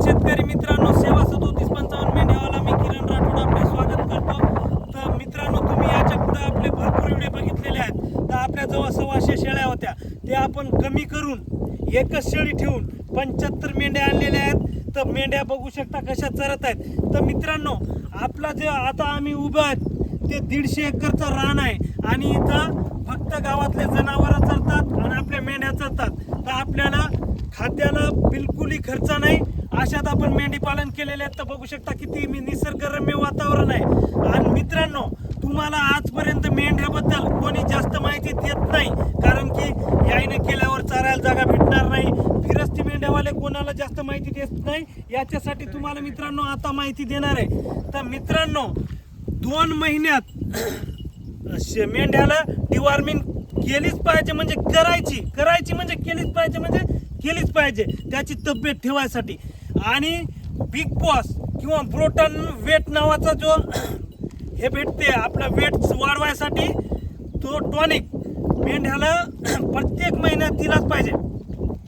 शेतकरी मित्रांनो, सेवा 3755 मेंढ्यावाला मी किरण राठोड आपले स्वागत करतो। तर मित्रांनो, तुम्ही याच्या पुढे आपले भरपूर व्हिडिओ बघितलेले आहेत। तर आपल्या जवळ 100 शेळ्या होत्या, ते आपण कमी करून एकच शेळी ठेवून 75 मेंढ्या आणलेल्या आहेत। तर मेंढ्या बघू शकता कशा चरत आहेत। तर मित्रांनो, आपला जे आता आम्ही उभं आहेत ते 150 एकरचं रान आहे आणि इथं फक्त गावातले जनावरं चरतात आणि आपल्या मेंढ्या चरतात। तर आपल्याला खाद्याला बिलकुलही खर्च नाही, अशात आपण मेंढी पालन केलेले आहेत। तर बघू शकता किती निसर्गरम्य वातावरण आहे। आणि मित्रांनो, तुम्हाला आजपर्यंत मेंढ्याबद्दल कोणी जास्त माहिती देत नाही, कारण की याईने केल्यावर चारायला जागा भेटणार नाही। फिरस्ती मेंढ्यावाले कोणाला जास्त माहिती देत नाही, याच्यासाठी तुम्हाला मित्रांनो आता माहिती देणार आहे। तर मित्रांनो, 2 महिन्यात मेंढ्याला डिवॉर्मिंग केलीच पाहिजे, म्हणजे करायची म्हणजे केलीच पाहिजे त्याची तब्येत ठेवायसाठी। आणि बिग बॉस किंवा प्रोटॉन वेट नावाचा जो हे भेटते आपला वेट वाढवायसाठी, तो टॉनिक मेंढ्याला प्रत्येक महिन्यात दिलाच पाहिजे।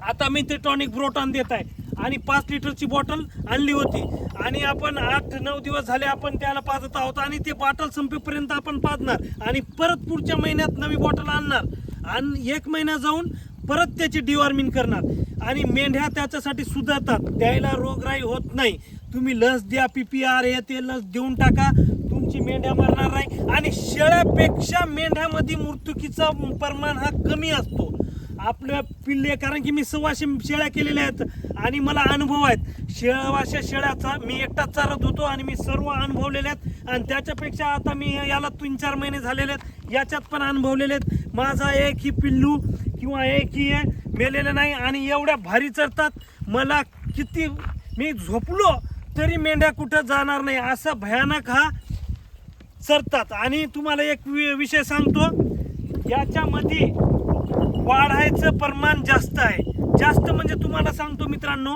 आता मी ते टॉनिक प्रोटॉन देत आहे आणि 5 लिटरची बॉटल आणली होती आणि आपण 8-9 दिवस झाले आपण त्याला पाजत आहोत आणि ते बॉटल संपेपर्यंत आपण पाजणार आणि परत पुढच्या महिन्यात नवी बॉटल आणणार आणि 1 महिना जाऊन परत त्याची डिवॉर्मिंग करणार आणि मेंढ्या त्याच्यासाठी सुधारतात, त्याला रोगराई होत नाही। तुम्ही लस द्या, PPR हे ते लस देऊन टाका, तुमची मेंढ्या मरणार नाही। आणि शेळ्यापेक्षा मेंढ्यामध्ये मृत्यूकीचा प्रमाण हा कमी असतो आपल्या पिल्ले, कारण की मी 100 शेळ्या केलेल्या आहेत आणि मला अनुभव आहेत 100 शेळ्याचा। मी एकटाच चारत होतो आणि मी सर्व अनुभवलेले आहेत आणि त्याच्यापेक्षा आता मी याला 3-4 महिने झालेले आहेत, याच्यात पण अनुभवलेले आहेत। माझा एकही पिल्लू किंवा एकही मेलेलं नाही आणि एवढ्या भारी चरतात, मला किती मी झोपलो तरी मेंढ्या कुठं जाणार नाही, असा भयानक हा चरतात। आणि तुम्हाला एक विषय सांगतो, याच्यामध्ये वाढायचं प्रमाण जास्त आहे। जास्त म्हणजे तुम्हाला सांगतो मित्रांनो,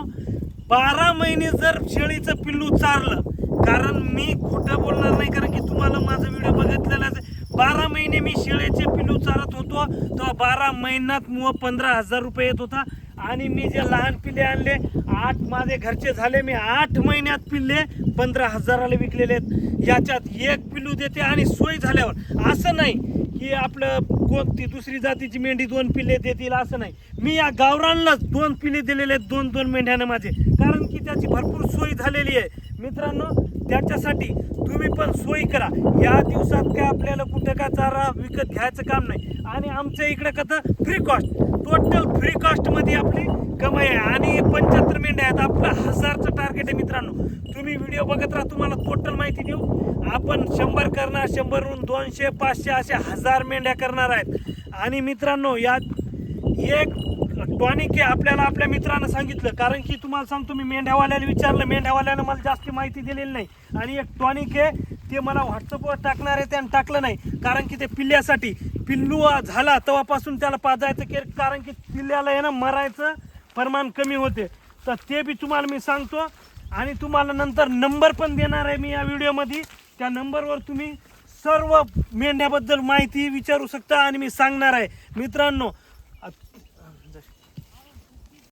12 महिने जर शेळीचं पिल्लू चारलं, कारण मी खोटं बोलणार नाही, कारण की तुम्हाला माझा व्हिडिओ बघितलेलाच आहे। 12 महिने मी शेळीचे पिल्लू चारत होतो, तेव्हा 12 महिन्यात 15,000 रुपये येत होता। आणि मी जे लहान पिल्ले आणले 8 माझे घरचे झाले, मी 8 महिन्यात पिल्ले 15,000ला विकलेले आहेत। याच्यात एक पिल्लू देते आणि सोय झाल्यावर असं नाही की आपलं कोणती दुसरी जातीची मेंढी 2 पिल्ले देतील असं नाही। मी या गावरानलाच 2 पिल्ले दिलेले आहेत 2-2 मेंढ्यानं माझे, कारण की त्याची भरपूर सोय झालेली आहे। मित्रांनो, त्याच्यासाठी तुम्ही पण सोय करा। या दिवसात काय आपल्याला कुठं का चारा विकत घ्यायचं काम नाही आणि आमच्या इकडे कसं फ्री कॉस्ट, टोटल फ्री कॉस्टमध्ये आपली कमाई आहे आणि 75 मेंढ्या आहेत। आपला 1000चं टार्गेट आहे मित्रांनो। तुम्ही व्हिडिओ बघत राहा, तुम्हाला टोटल माहिती देऊ। आपण 100 करणार, 100वरून 200, 500 असे 1000 मेंढ्या करणार आहेत। आणि मित्रांनो, यात एक टॉनिक आहे, आपल्याला आपल्या मित्रानं सांगितलं, कारण की तुम्हाला सांगतो मी मेंढ्यावाल्याला विचारलं, मेंढ्यावाल्यानं मला जास्त माहिती दिलेली नाही। आणि एक टॉनिक आहे ते मला व्हॉट्सअपवर टाकणार आहे, त्यानं टाकलं नाही, कारण की ते पिल्ल्यासाठी पिल्लू झाला तेव्हापासून त्याला पाजायचं, कारण की पिल्ल्याला आहे ना मरायचं प्रमाण कमी होते। तर ते बी तुम्हाला मी सांगतो आणि तुम्हाला नंतर नंबर पण देणार आहे मी या व्हिडिओमध्ये। त्या नंबरवर तुम्ही सर्व मेंढ्याबद्दल माहिती विचारू शकता आणि मी सांगणार आहे। मित्रांनो,